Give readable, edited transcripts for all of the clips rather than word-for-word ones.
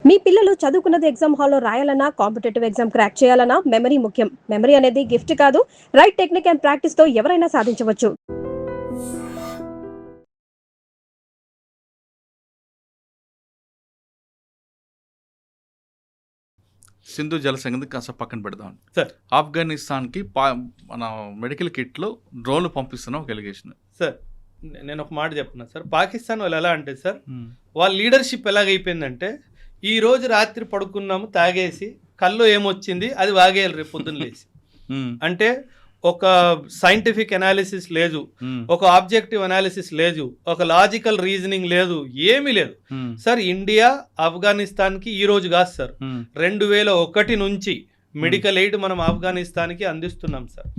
మీ పిల్లలు చదువుకున్నది ఎగ్జామ్ హాల్లో రాయాలన్నా, కాంపిటేటివ్ ఎగ్జామ్ క్రాక్ చేయాలన్నా మెమరీ ముఖ్యం. మెమరీ అనేది గిఫ్ట్ కాదు, రైట్ టెక్నిక్ అండ్ ప్రాక్టీస్ తో ఎవరైనా సాధించవచ్చు. సింధు జల సంగతి కాస్త పక్కన పెడదాం సార్. ఆఫ్ఘనిస్తాన్కి మన మెడికల్ కిట్లో డ్రోన్లు పంపిస్తున్నాం ఒక ఎలిగేషన్. సార్ నేను ఒక మాట చెప్తున్నా సార్. పాకిస్తాన్ వాళ్ళు ఎలా అంటే సార్, వాళ్ళ లీడర్షిప్ ఎలాగైపోయిందంటే, ఈ రోజు రాత్రి పడుకున్నాము తాగేసి కళ్ళు ఏమొచ్చింది అది వాగేయాలి రేపు పొద్దున్న లేసి. అంటే ఒక సైంటిఫిక్ అనాలిసిస్ లేదు, ఒక ఆబ్జెక్టివ్ అనాలిసిస్ లేదు, ఒక లాజికల్ రీజనింగ్ లేదు, ఏమీ లేదు సార్. ఇండియా ఆఫ్ఘనిస్తాన్కి ఈ రోజు కాదు సార్, 2001 నుంచి మెడికల్ ఎయిడ్ మనం ఆఫ్ఘనిస్తాన్కి అందిస్తున్నాం సార్.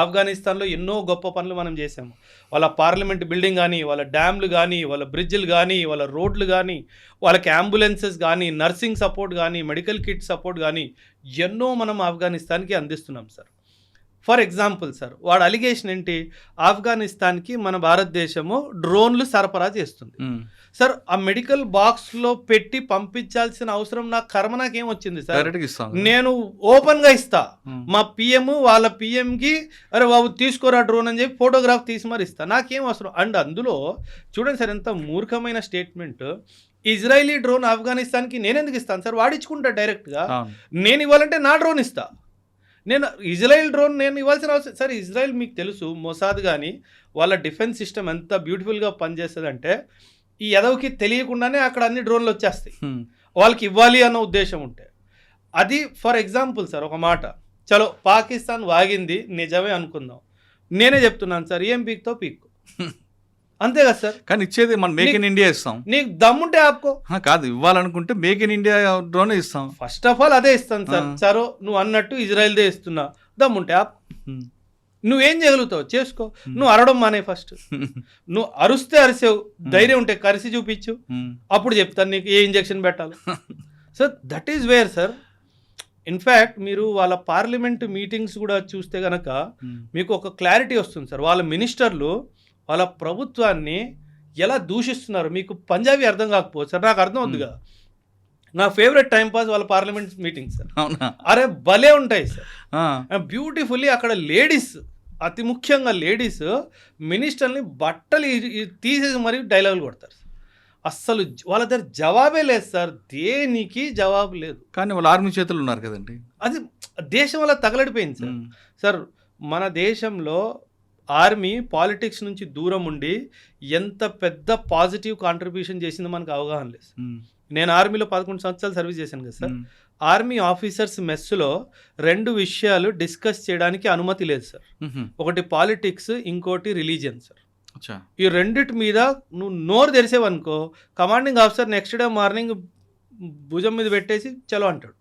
ఆఫ్ఘనిస్తాన్లో ఎన్నో గొప్ప పనులు మనం చేసాము. వాళ్ళ పార్లమెంట్ బిల్డింగ్ కానీ, వాళ్ళ డ్యామ్లు కానీ, వాళ్ళ బ్రిడ్జ్లు కానీ, వాళ్ళ రోడ్లు కానీ, వాళ్ళకి అంబులెన్సెస్ కానీ, నర్సింగ్ సపోర్ట్ కానీ, మెడికల్ కిట్ సపోర్ట్ కానీ ఎన్నో మనం ఆఫ్ఘనిస్తాన్కి అందిస్తున్నాం సార్. ఫర్ ఎగ్జాంపుల్ సార్, వాడు అలిగేషన్ ఏంటి, ఆఫ్ఘనిస్తాన్కి మన భారతదేశము డ్రోన్లు సరఫరా చేస్తుంది సార్. ఆ మెడికల్ బాక్స్లో పెట్టి పంపించాల్సిన అవసరం నాకేం వచ్చింది సార్? నేను ఓపెన్గా ఇస్తా. మా పిఎం వాళ్ళ పిఎంకి అరే బాబు తీసుకోరా డ్రోన్ అని చెప్పి ఫోటోగ్రాఫ్ తీసి మరి ఇస్తా, నాకేం అవసరం. అండ్ అందులో చూడండి సార్ ఎంత మూర్ఖమైన స్టేట్మెంట్. ఇజ్రాయిలీ డ్రోన్ ఆఫ్ఘనిస్తాన్కి నేను ఎందుకు ఇస్తాను సార్? వాడించుకుంటా డైరెక్ట్గా. నేను ఇవ్వాలంటే నా డ్రోన్ ఇస్తా. నేను ఇజ్రాయెల్ డ్రోన్ నేను ఇవ్వాల్సిన అవసరం సార్. ఇజ్రాయెల్ మీకు తెలుసు, మొసాద్ కానీ వాళ్ళ డిఫెన్స్ సిస్టమ్ ఎంత బ్యూటిఫుల్గా పనిచేస్తుంది అంటే, ఈ ఎదవకి తెలియకుండానే అక్కడ అన్ని డ్రోన్లు వచ్చేస్తాయి వాళ్ళకి ఇవ్వాలి అన్న ఉద్దేశం ఉంటే. అది ఫర్ ఎగ్జాంపుల్ సార్. ఒక మాట చలో పాకిస్తాన్ వాగింది నిజమే అనుకుందాం, నేనే చెప్తున్నాను సార్, ఏం పీక్తో పీక్కు అంతే కదా సార్. కానీ ఇచ్చేది మనం మేక్ ఇన్ ఇండియా ఇస్తాం. నీకు దమ్ముంటే ఆపుకో. కాదు, ఇవ్వాలనుకుంటే మేక్ ఇన్ ఇండియా డ్రోన్ ఇస్తాం. ఫస్ట్ ఆఫ్ ఆల్ అదే ఇస్తాను సార్. సరో నువ్వు అన్నట్టు ఇజ్రాయెల్దే ఇస్తున్నా, దమ్ముంటే ఆపు. నువ్వేం చేయగలుగుతావు చేసుకో. నువ్వు అరవడం మానే ఫస్ట్. నువ్వు అరుస్తే అరిసావు, ధైర్యం ఉంటే కరిసి చూపించు, అప్పుడు చెప్తాను నీకు ఏ ఇంజెక్షన్ పెట్టాలి. So that is where sir. In fact మీరు వాళ్ళ పార్లమెంట్ మీటింగ్స్ కూడా చూస్తే కనుక మీకు ఒక క్లారిటీ వస్తుంది సార్. వాళ్ళ మినిస్టర్లు వాళ్ళ ప్రభుత్వాన్ని ఎలా దూషిస్తున్నారు. మీకు పంజాబీ అర్థం కాకపోవచ్చు సార్, నాకు అర్థం అవుతుందిగా. నా ఫేవరెట్ టైం పాస్ వాళ్ళ పార్లమెంట్ మీటింగ్ సార్. అరే భలే ఉంటాయి సార్, బ్యూటిఫుల్లీ. అక్కడ లేడీస్, అతి ముఖ్యంగా లేడీస్ మినిస్టర్ని బట్టలు తీసేసి మరీ డైలాగులు కొడతారు. అస్సలు వాళ్ళ దగ్గర జవాబే లేదు సార్, దేనికి జవాబు లేదు. కానీ వాళ్ళు ఆర్మీ చేతులు ఉన్నారు కదండి. అది దేశం వల్ల తగలడిపోయింది సార్. సార్ మన దేశంలో ఆర్మీ పాలిటిక్స్ నుంచి దూరం ఉండి ఎంత పెద్ద పాజిటివ్ కాంట్రిబ్యూషన్ చేసిందో మనకు అవగాహన లేదు. నేను ఆర్మీలో 11 సంవత్సరాలు సర్వీస్ చేశాను కదా సార్. ఆర్మీ ఆఫీసర్స్ మెస్సులో 2 విషయాలు డిస్కస్ చేయడానికి అనుమతి లేదు సార్. ఒకటి పాలిటిక్స్, ఇంకోటి రిలీజియన్ సార్. ఈ రెండిటి మీద నువ్వు నోరు తెరిసేవనుకో, commanding officer next day morning భుజం మీద పెట్టేసి చలో అంటాడు.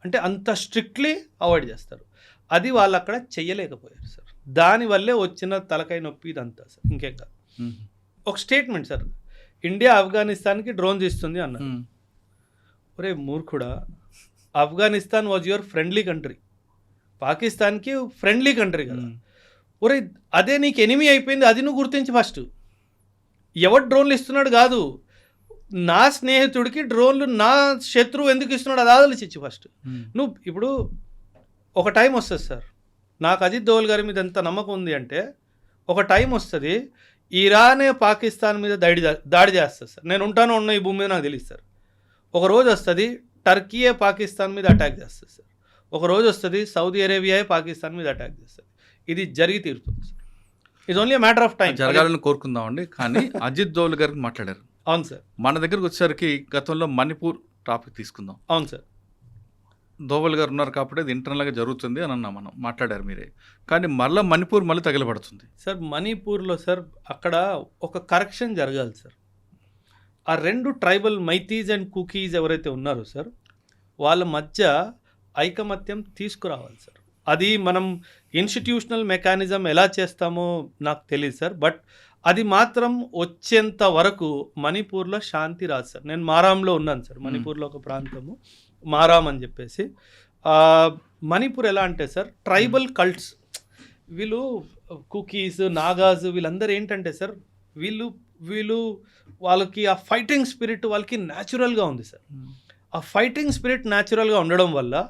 అంటే అంత స్ట్రిక్ట్లీ అవాయిడ్ చేస్తారు. అది వాళ్ళు అక్కడ చెయ్యలేకపోయారు సార్. దానివల్లే వచ్చిన తలకాయ నొప్పి ఇదంతా సార్, ఇంకేం కాదు. ఒక స్టేట్మెంట్ సార్, ఇండియా ఆఫ్ఘనిస్తాన్కి డ్రోన్స్ ఇస్తుంది అన్నారు. ఒరే మూర్ఖుడా, Afghanistan was your friendly country, పాకిస్తాన్కి ఫ్రెండ్లీ కంట్రీ కదా. ఒరే అదే నీకు ఎనిమీ అయిపోయింది, అది నువ్వు గుర్తించి ఫస్ట్. ఎవరు డ్రోన్లు ఇస్తున్నాడు కాదు, నా స్నేహితుడికి డ్రోన్లు నా శత్రువు ఎందుకు ఇస్తున్నాడు అది ఆలోచించి ఫస్ట్. నువ్వు ఇప్పుడు ఒక టైం వస్తుంది సార్, నాకు అజిత్ దోవల్ గారి మీద ఎంత నమ్మకం ఉంది అంటే, ఒక టైం వస్తుంది ఇరానే పాకిస్తాన్ మీద దాడి చేస్తుంది సార్. నేను ఉంటానో ఉన్న ఈ భూమి మీద నాకు తెలియదు సార్. ఒక రోజు వస్తుంది టర్కీయే పాకిస్తాన్ మీద అటాక్ చేస్తుంది సార్. ఒక రోజు వస్తుంది సౌదీ అరేబియాయే పాకిస్తాన్ మీద అటాక్ చేస్తుంది. ఇది జరిగి తీరుతుంది sir. It's only matter of time. జరగాలని కోరుకుందామండి. కానీ అజిత్ దోవల్ గారికి మాట్లాడారు. అవును సార్. మన దగ్గరకు వచ్చేసరికి గతంలో మణిపూర్ టాపిక్ తీసుకుందాం. అవును సార్. దోవల్ గారు ఉన్నారు కాబట్టి అది ఇంటర్నల్గా జరుగుతుంది అని అన్నాం, మనం మాట్లాడారు మీరే. కానీ మళ్ళీ మణిపూర్ మళ్ళీ తగలబడుతుంది సార్. మణిపూర్లో సార్ అక్కడ ఒక కరెక్షన్ జరగాలి సార్. ఆ 2 ట్రైబల్ మైతీస్ అండ్ కుకీస్ ఎవరైతే ఉన్నారో సార్, వాళ్ళ మధ్య ఐకమత్యం తీసుకురావాలి సార్. అది మనం ఇన్స్టిట్యూషనల్ మెకానిజం ఎలా చేస్తామో నాకు తెలియదు సార్, బట్ అది మాత్రం వచ్చేంత వరకు మణిపూర్లో శాంతి రాదు సార్. నేను మారాంలో ఉన్నాను సార్, మణిపూర్లో ఒక ప్రాంతము మారాం అని చెప్పేసి. మణిపూర్ ఎలా అంటే సార్, ట్రైబల్ కల్ట్స్, వీళ్ళు కుకీస్, నాగాస్, వీళ్ళందరూ ఏంటంటే సార్, వీళ్ళు వాళ్ళకి ఆ ఫైటింగ్ స్పిరిట్ వాళ్ళకి న్యాచురల్గా ఉంది సార్. ఆ ఫైటింగ్ స్పిరిట్ న్యాచురల్గా ఉండడం వల్ల,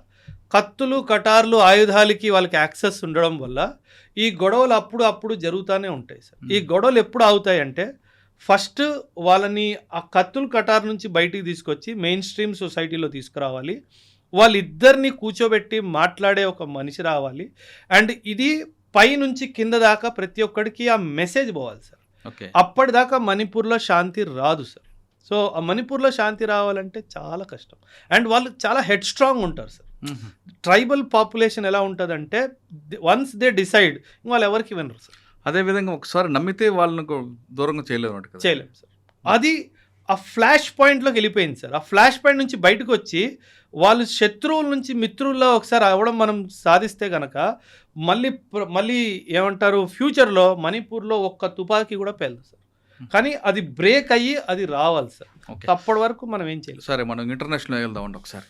కత్తులు కటార్లు ఆయుధాలకి వాళ్ళకి యాక్సెస్ ఉండడం వల్ల ఈ గొడవలు అప్పుడు జరుగుతూనే ఉంటాయి సార్. ఈ గొడవలు ఎప్పుడు అవుతాయంటే ఫస్ట్ వాళ్ళని ఆ కత్తులు కటార్ నుంచి బయటికి తీసుకొచ్చి మెయిన్ స్ట్రీమ్ సొసైటీలో తీసుకురావాలి. వాళ్ళిద్దరిని కూర్చోబెట్టి మాట్లాడే ఒక మనిషి రావాలి. అండ్ ఇది పై నుంచి కింద దాకా ప్రతి ఒక్కడికి ఆ మెసేజ్ పోవాలి సార్. ఓకే. అప్పటిదాకా మణిపూర్లో శాంతి రాదు సార్. సో ఆ మణిపూర్లో శాంతి రావాలంటే చాలా కష్టం. అండ్ వాళ్ళు చాలా హెడ్ స్ట్రాంగ్ ఉంటారు సార్. ట్రైబల్ పాపులేషన్ ఎలా ఉంటుందంటే వన్స్ దే డిసైడ్ వాళ్ళు ఎవరికి వినరు సార్. అదేవిధంగా ఒకసారి నమ్మితే వాళ్ళని దూరంగా చేయలేరు కదా. చేయలేము సార్. అది ఆ ఫ్లాష్ పాయింట్లోకి వెళ్ళిపోయింది సార్. ఆ ఫ్లాష్ పాయింట్ నుంచి బయటకు వచ్చి వాళ్ళు శత్రువుల నుంచి మిత్రుల్లో ఒకసారి అవ్వడం మనం సాధిస్తే కనుక మళ్ళీ ఏమంటారు ఫ్యూచర్లో మణిపూర్లో ఒక్క తుపాకీ కూడా పేలదు సార్. కానీ అది బ్రేక్ అయ్యి అది రావాలి సార్. ఓకే. అప్పటి వరకు మనం ఏం చేయలేదు. సరే, మనం ఇంటర్నేషనల్ వెళ్దామండి ఒకసారి.